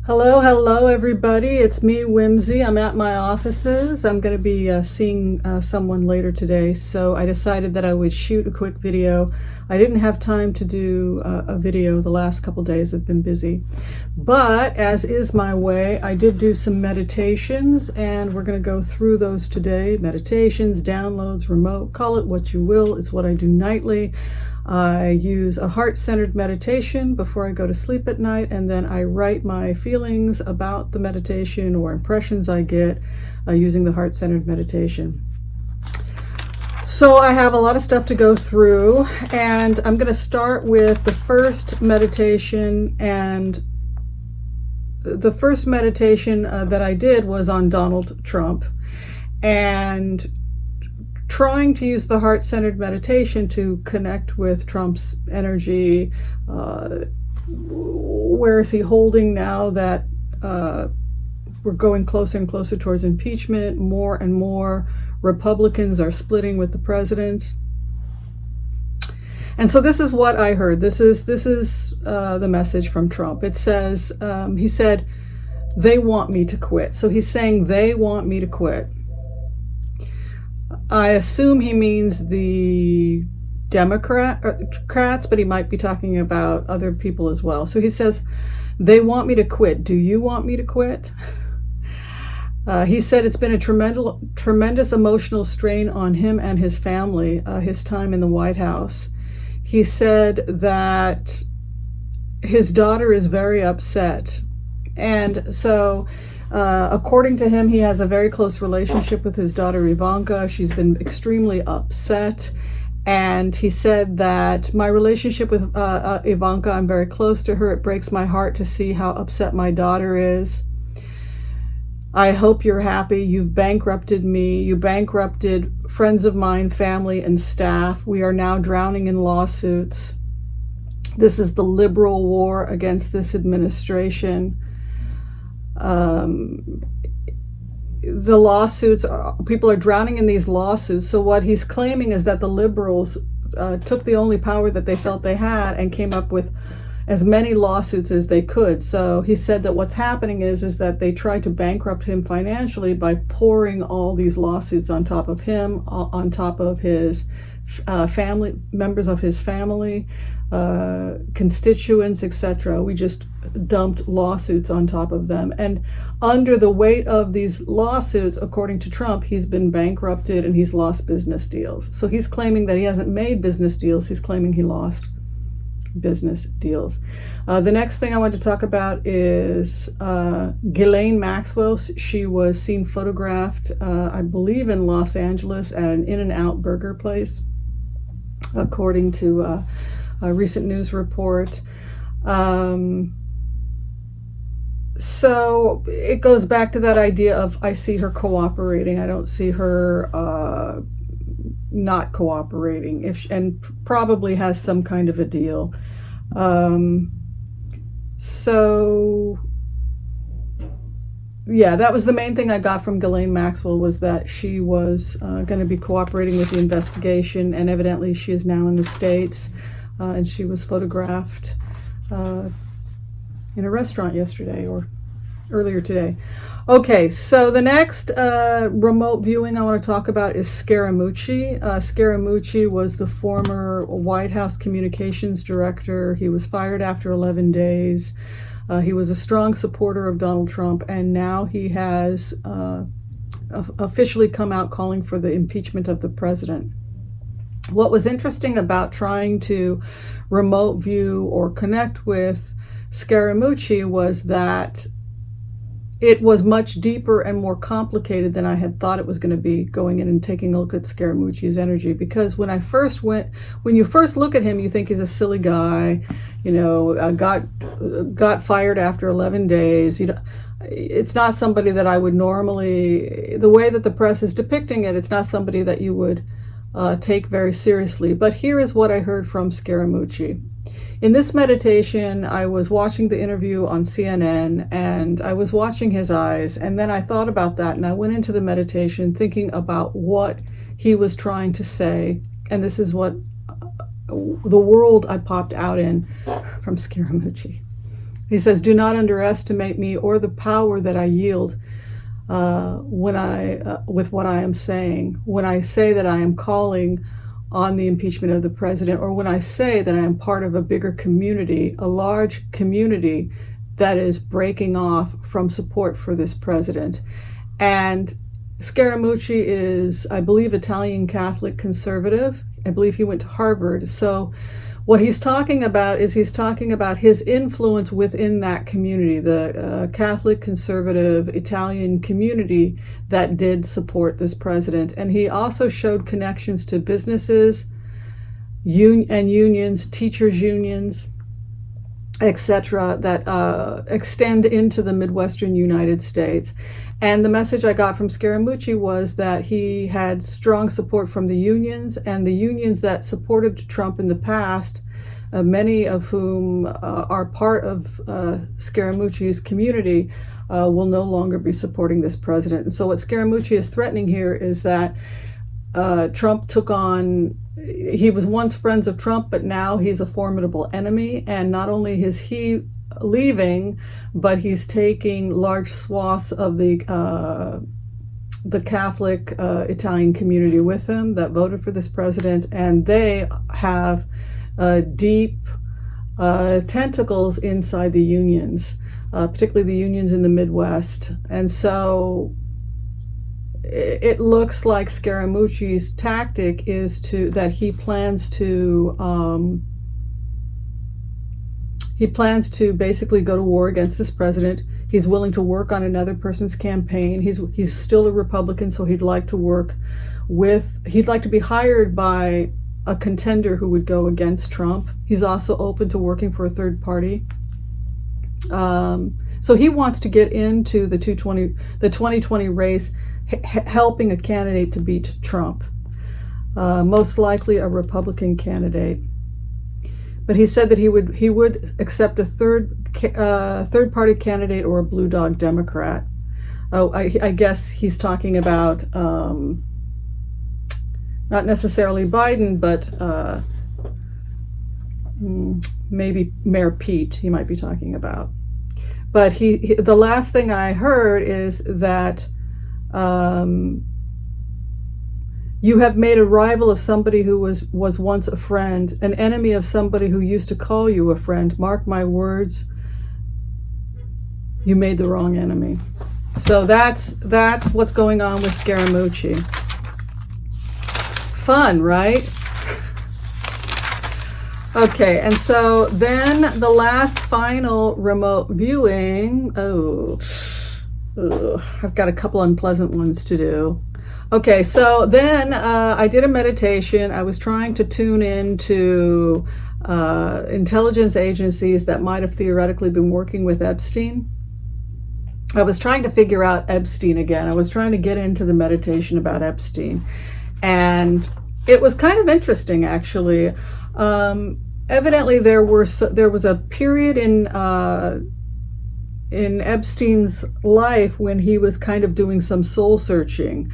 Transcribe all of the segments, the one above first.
Hello, everybody. It's me, Whimsy. I'm at my offices. I'm going to be seeing someone later today, so I decided that I would shoot a quick video. I didn't have time to do a video the last couple days. I've been busy. But, as is my way, I did do some meditations, and we're going to go through those today. Meditations, downloads, remote, call it what you will. It's what I do nightly. I use a heart-centered meditation before I go to sleep at night, and then I write my feelings about the meditation or impressions I get using the heart-centered meditation. So I have a lot of stuff to go through, and I'm going to start with the first meditation, and the first meditation that I did was on Donald Trump, and trying to use the heart-centered meditation to connect with Trump's energy. Where is he holding now that we're going closer and closer towards impeachment? More and more Republicans are splitting with the president. And so this is what I heard. This is the message from Trump. It says, he said, they want me to quit. So he's saying they want me to quit. I assume he means the Democrats, but he might be talking about other people as well. So he says, they want me to quit. Do you want me to quit? He said it's been a tremendous emotional strain on him and his family, his time in the White House. He said that his daughter is very upset. And so according to him, he has a very close relationship with his daughter Ivanka. She's been extremely upset. And he said that my relationship with Ivanka, I'm very close to her. It breaks my heart to see how upset my daughter is. I hope you're happy. You've bankrupted me. You bankrupted friends of mine, family, and staff. We are now drowning in lawsuits. This is the liberal war against this administration. The lawsuits, people are drowning in these lawsuits. So what he's claiming is that the liberals took the only power that they felt they had and came up with as many lawsuits as they could. So he said that what's happening is that they tried to bankrupt him financially by pouring all these lawsuits on top of him, on top of his family, members of his family, constituents, etc. We just dumped lawsuits on top of them. And under the weight of these lawsuits, according to Trump, he's been bankrupted and he's lost business deals. So he's claiming that he hasn't made business deals. He's claiming he lost business deals. The next thing I want to talk about is Ghislaine Maxwell. She was seen photographed, I believe, in Los Angeles at an In-N-Out burger place, according to a recent news report. So it goes back to that idea of I see her cooperating. I don't see her not cooperating, and probably has some kind of a deal. So yeah, that was the main thing I got from Ghislaine Maxwell, was that she was going to be cooperating with the investigation, and evidently she is now in the States, and she was photographed in a restaurant yesterday or earlier today. Okay, so the next remote viewing I want to talk about is Scaramucci. Scaramucci was the former White House communications director. He was fired after 11 days. He was a strong supporter of Donald Trump, and now he has officially come out calling for the impeachment of the president. What was interesting about trying to remote view or connect with Scaramucci was that it was much deeper and more complicated than I had thought it was going to be, going in and taking a look at Scaramucci's energy. Because when you first look at him, you think he's a silly guy, got fired after 11 days. It's not somebody that I would normally, the way that the press is depicting it, it's not somebody that you would take very seriously. But here is what I heard from Scaramucci. In this meditation, I was watching the interview on CNN, and I was watching his eyes, and then I thought about that, and I went into the meditation thinking about what he was trying to say, and this is what the world I popped out in from Scaramucci. He says, "Do not underestimate me or the power that I yield with what I am saying. When I say that I am calling on the impeachment of the president, or when I say that I am part of a bigger community, a large community that is breaking off from support for this president." And Scaramucci is, I believe, Italian Catholic conservative. I believe he went to Harvard. So what he's talking about is he's talking about his influence within that community, the Catholic conservative Italian community that did support this president. And he also showed connections to businesses and unions, teachers' unions, etc., that extend into the Midwestern United States. And the message I got from Scaramucci was that he had strong support from the unions, and the unions that supported Trump in the past, many of whom are part of Scaramucci's community, will no longer be supporting this president. And so what Scaramucci is threatening here is that Trump took on, he was once friends of Trump, but now he's a formidable enemy. And not only is he leaving, but he's taking large swaths of the Catholic Italian community with him that voted for this president, and they have deep tentacles inside the unions, particularly the unions in the Midwest. And so it looks like Scaramucci's tactic is that he plans to basically go to war against this president. He's willing to work on another person's campaign. He's still a Republican, so he'd like to be hired by a contender who would go against Trump. He's also open to working for a third party. So he wants to get into the 2020 race, helping a candidate to beat Trump, most likely a Republican candidate. But he said that he would accept a third party candidate or a blue dog Democrat. Oh, I guess he's talking about not necessarily Biden, but maybe Mayor Pete he might be talking about. But the last thing I heard is that you have made a rival of somebody who was once a friend, an enemy of somebody who used to call you a friend. Mark my words, you made the wrong enemy. So that's what's going on with Scaramucci. Fun, right? Okay, and so then the last final remote viewing. I've got a couple unpleasant ones to do. Okay, so then I did a meditation. I was trying to tune into intelligence agencies that might have theoretically been working with Epstein. I was trying to figure out Epstein again. I was trying to get into the meditation about Epstein. And it was kind of interesting, actually. Evidently, there was a period in Epstein's life when he was kind of doing some soul searching,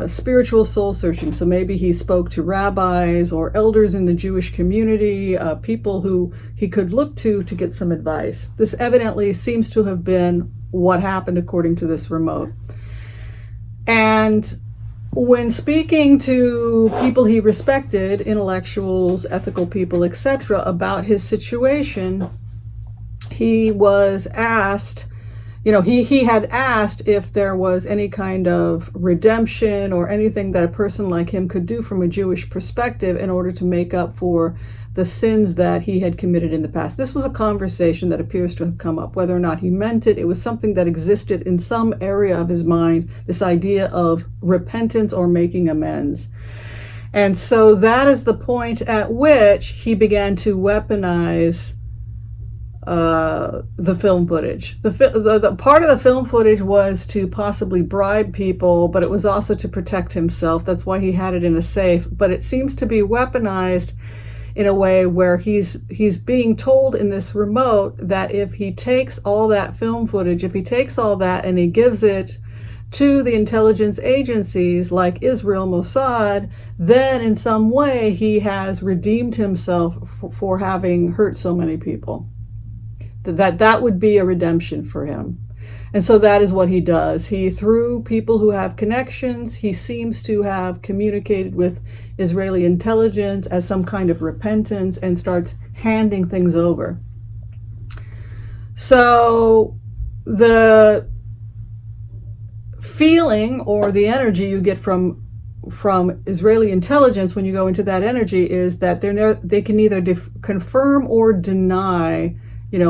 spiritual soul searching. So maybe he spoke to rabbis or elders in the Jewish community, people who he could look to get some advice. This evidently seems to have been what happened according to this remote. And when speaking to people he respected, intellectuals, ethical people, etc., about his situation, he was asked, he had asked if there was any kind of redemption or anything that a person like him could do from a Jewish perspective in order to make up for the sins that he had committed in the past. This was a conversation that appears to have come up. Whether or not he meant it, it was something that existed in some area of his mind, this idea of repentance or making amends. And so that is the point at which he began to weaponize the film footage. The part of the film footage was to possibly bribe people, but it was also to protect himself. That's why he had it in a safe. But it seems to be weaponized in a way where he's being told in this remote that if he takes all that film footage, if he takes all that and he gives it to the intelligence agencies like Israel, Mossad, then in some way he has redeemed himself for having hurt so many people. That would be a redemption for him. And so that is what he does. He, through people who have connections, he seems to have communicated with Israeli intelligence as some kind of repentance and starts handing things over. So the feeling or the energy you get from Israeli intelligence when you go into that energy is that they can either confirm or deny,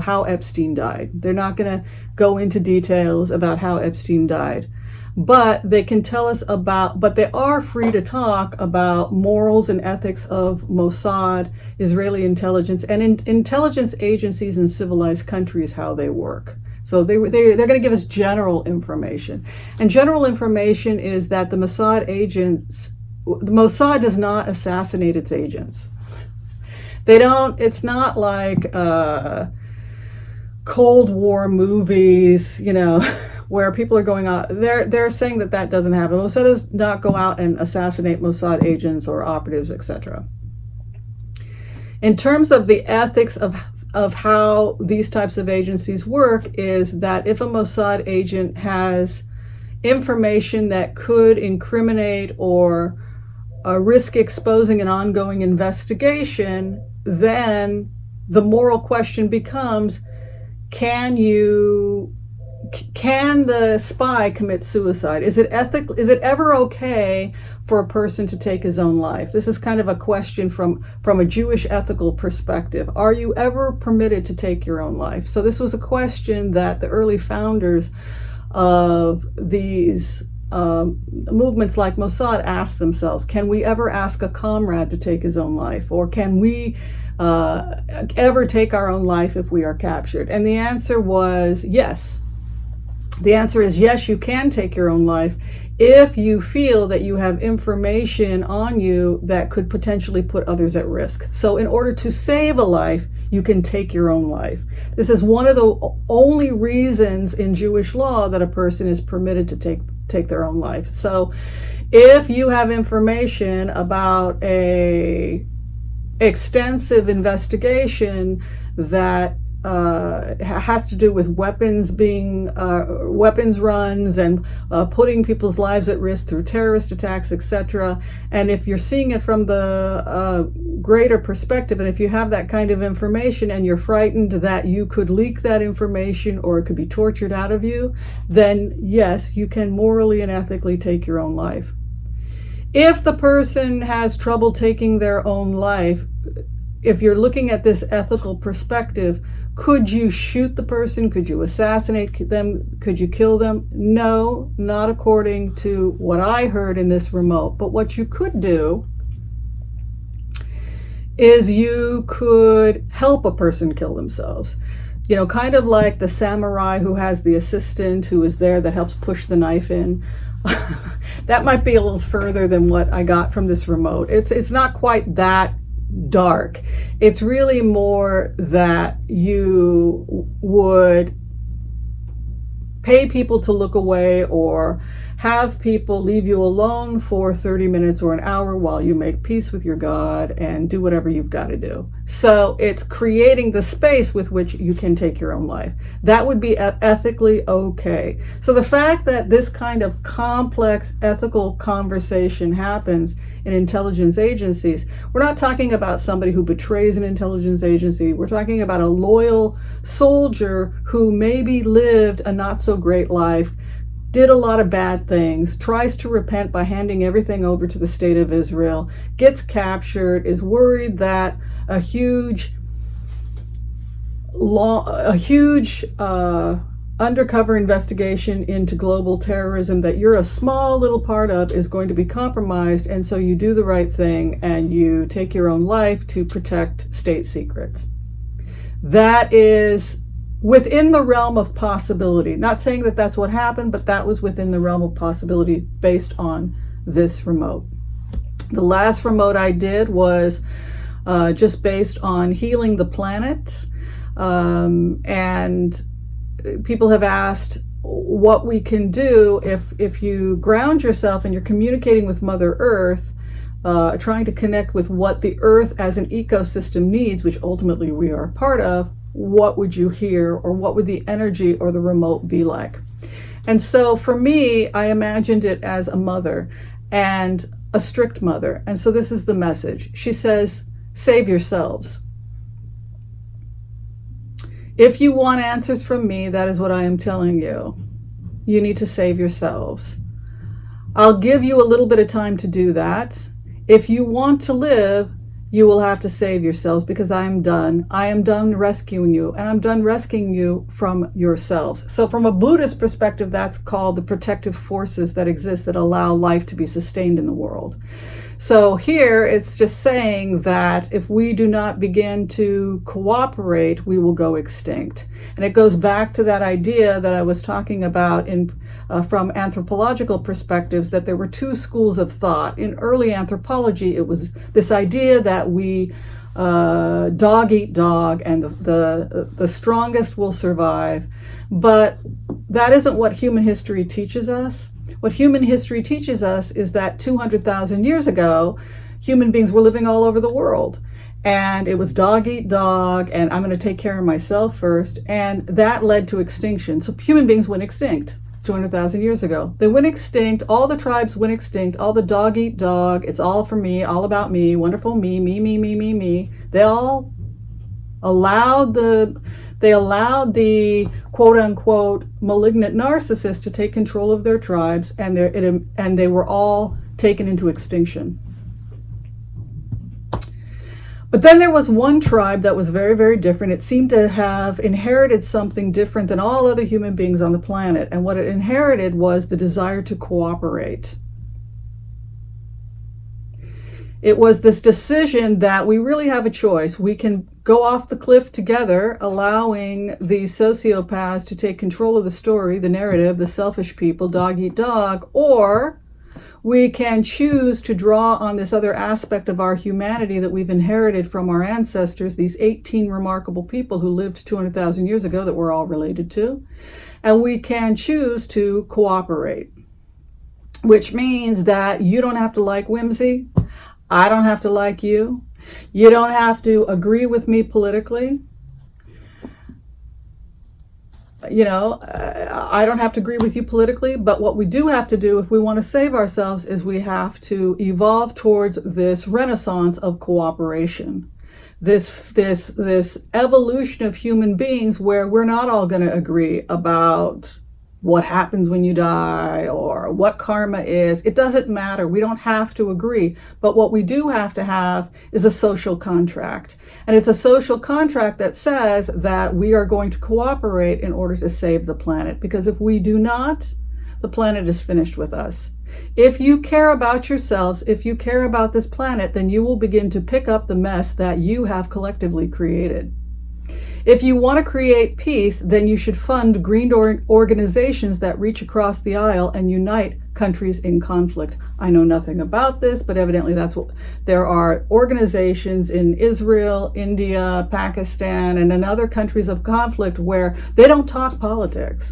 how Epstein died. They're not going to go into details about how Epstein died, but they can tell us but they are free to talk about morals and ethics of Mossad, Israeli intelligence, and intelligence agencies in civilized countries, how they work. So they're going to give us general information. And general information is that the Mossad does not assassinate its agents. It's not like Cold War movies, where people are going out. They're saying that doesn't happen. Mossad does not go out and assassinate Mossad agents or operatives, etc. In terms of the ethics of how these types of agencies work, is that if a Mossad agent has information that could incriminate or risk exposing an ongoing investigation, then the moral question becomes, can the spy commit suicide? Is it ever okay for a person to take his own life? This is kind of a question from a Jewish ethical perspective. Are you ever permitted to take your own life? So this was a question that the early founders of these movements like Mossad asked themselves. Can we ever ask a comrade to take his own life? Or can we ever take our own life if we are captured? And the answer was yes. The answer is yes, you can take your own life if you feel that you have information on you that could potentially put others at risk. So in order to save a life, you can take your own life. This is one of the only reasons in Jewish law that a person is permitted to take their own life. So if you have information about a extensive investigation that has to do with weapons runs and putting people's lives at risk through terrorist attacks, etc. And if you're seeing it from the greater perspective, and if you have that kind of information and you're frightened that you could leak that information or it could be tortured out of you, then yes, you can morally and ethically take your own life. If the person has trouble taking their own life, if you're looking at this ethical perspective, could you shoot the person? Could you assassinate them? Could you kill them? No, not according to what I heard in this remote. But what you could do is you could help a person kill themselves. Kind of like the samurai who has the assistant who is there that helps push the knife in. That might be a little further than what I got from this remote. It's not quite that dark. It's really more that you would pay people to look away or have people leave you alone for 30 minutes or an hour while you make peace with your God and do whatever you've got to do. So it's creating the space with which you can take your own life. That would be ethically okay. So the fact that this kind of complex ethical conversation happens in intelligence agencies, we're not talking about somebody who betrays an intelligence agency. We're talking about a loyal soldier who maybe lived a not so great life, did a lot of bad things, tries to repent by handing everything over to the state of Israel, gets captured, is worried that a huge undercover investigation into global terrorism that you're a small little part of is going to be compromised, and so you do the right thing and you take your own life to protect state secrets. That is within the realm of possibility. Not saying that that's what happened, but that was within the realm of possibility based on this remote. The last remote I did was just based on healing the planet. And people have asked, what we can do if you ground yourself and you're communicating with Mother Earth, trying to connect with what the Earth as an ecosystem needs, which ultimately we are a part of, what would you hear, or what would the energy or the remote be like? And so for me, I imagined it as a mother, and a strict mother. And so this is the message. She says, save yourselves. If you want answers from me, that is what I am telling you. You need to save yourselves. I'll give you a little bit of time to do that. If you want to live, you will have to save yourselves, because I am done. I am done rescuing you, and I'm done rescuing you from yourselves. So from a Buddhist perspective, that's called the protective forces that exist that allow life to be sustained in the world. So here it's just saying that if we do not begin to cooperate, we will go extinct. And it goes back to that idea that I was talking about from anthropological perspectives, that there were two schools of thought. In early anthropology, it was this idea that we dog eat dog, and the strongest will survive. But that isn't what human history teaches us. What human history teaches us is that 200,000 years ago, human beings were living all over the world. And it was dog eat dog, and I'm going to take care of myself first. And that led to extinction. So human beings went extinct 200,000 years ago. They went extinct. All the tribes went extinct. All the dog eat dog. It's all for me, all about me, wonderful me, me, me, me, me, me. They all allowed the quote unquote malignant narcissist to take control of their tribes, and they were all taken into extinction. But then there was one tribe that was very, very different. It seemed to have inherited something different than all other human beings on the planet. And what it inherited was the desire to cooperate. It was this decision that we really have a choice. We can go off the cliff together, allowing the sociopaths to take control of the story, the narrative, the selfish people, dog eat dog, or we can choose to draw on this other aspect of our humanity that we've inherited from our ancestors, these 18 remarkable people who lived 200,000 years ago that we're all related to, and we can choose to cooperate, which means that you don't have to like Whimsy. I don't have to like you. You don't have to agree with me politically. You know, I don't have to agree with you politically, but what we do have to do if we want to save ourselves is we have to evolve towards this renaissance of cooperation. This evolution of human beings where we're not all going to agree about what happens when you die or what karma is. It doesn't matter. We don't have to agree. But what we do have to have is a social contract. And it's a social contract that says that we are going to cooperate in order to save the planet. Because if we do not, the planet is finished with us. If you care about yourselves, if you care about this planet, then you will begin to pick up the mess that you have collectively created. If you want to create peace, then you should fund green organizations that reach across the aisle and unite countries in conflict. I know nothing about this, but evidently there are organizations in Israel, India, Pakistan, and in other countries of conflict where they don't talk politics.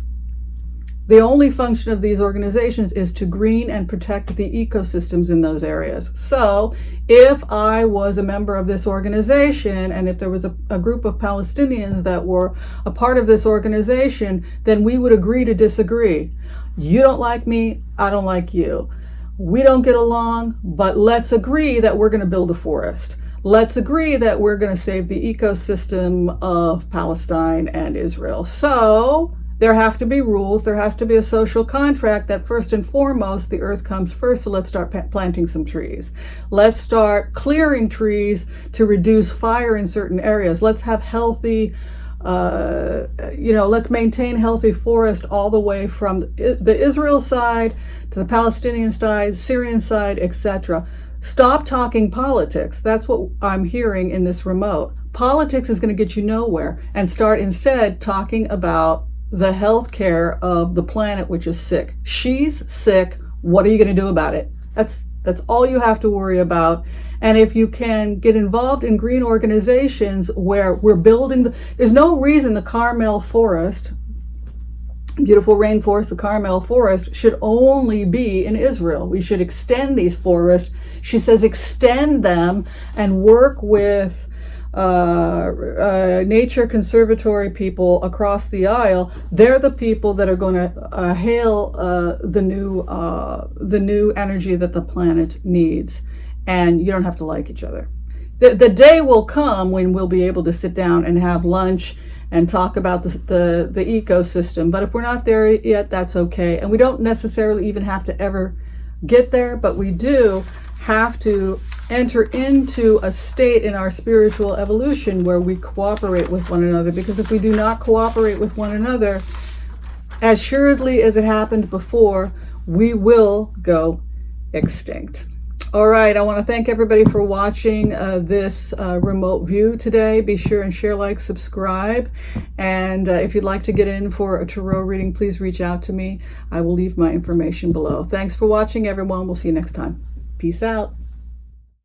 The only function of these organizations is to green and protect the ecosystems in those areas. So if I was a member of this organization, and if there was a group of Palestinians that were a part of this organization, then we would agree to disagree. You don't like me, I don't like you. We don't get along, but let's agree that we're going to build a forest. Let's agree that we're going to save the ecosystem of Palestine and Israel. So there have to be rules. There has to be a social contract that first and foremost, the earth comes first. So let's start planting some trees. Let's start clearing trees to reduce fire in certain areas. Let's have healthy, let's maintain healthy forest all the way from the Israel side to the Palestinian side, Syrian side, etc. Stop talking politics. That's what I'm hearing in this remote. Politics is going to get you nowhere, and start instead talking about the health care of the planet, which is sick. She's sick. What are you going to do about it? That's all you have to worry about. And if you can get involved in green organizations where we're building, there's no reason the Carmel forest beautiful rainforest, the Carmel forest, should only be in Israel. We should extend these forests. She says extend them and work with nature conservatory people across the aisle. They're the people that are going to hail the new energy that the planet needs. And you don't have to like each other. The day will come when we'll be able to sit down and have lunch and talk about the ecosystem. But if we're not there yet, that's okay. And we don't necessarily even have to ever get there, but we do have to enter into a state in our spiritual evolution where we cooperate with one another. Because if we do not cooperate with one another, as assuredly as it happened before, we will go extinct. All right, I want to thank everybody for watching this remote view today. Be sure and share, like, subscribe. And if you'd like to get in for a tarot reading, please reach out to me. I will leave my information below. Thanks for watching, everyone. We'll see you next time. Peace out.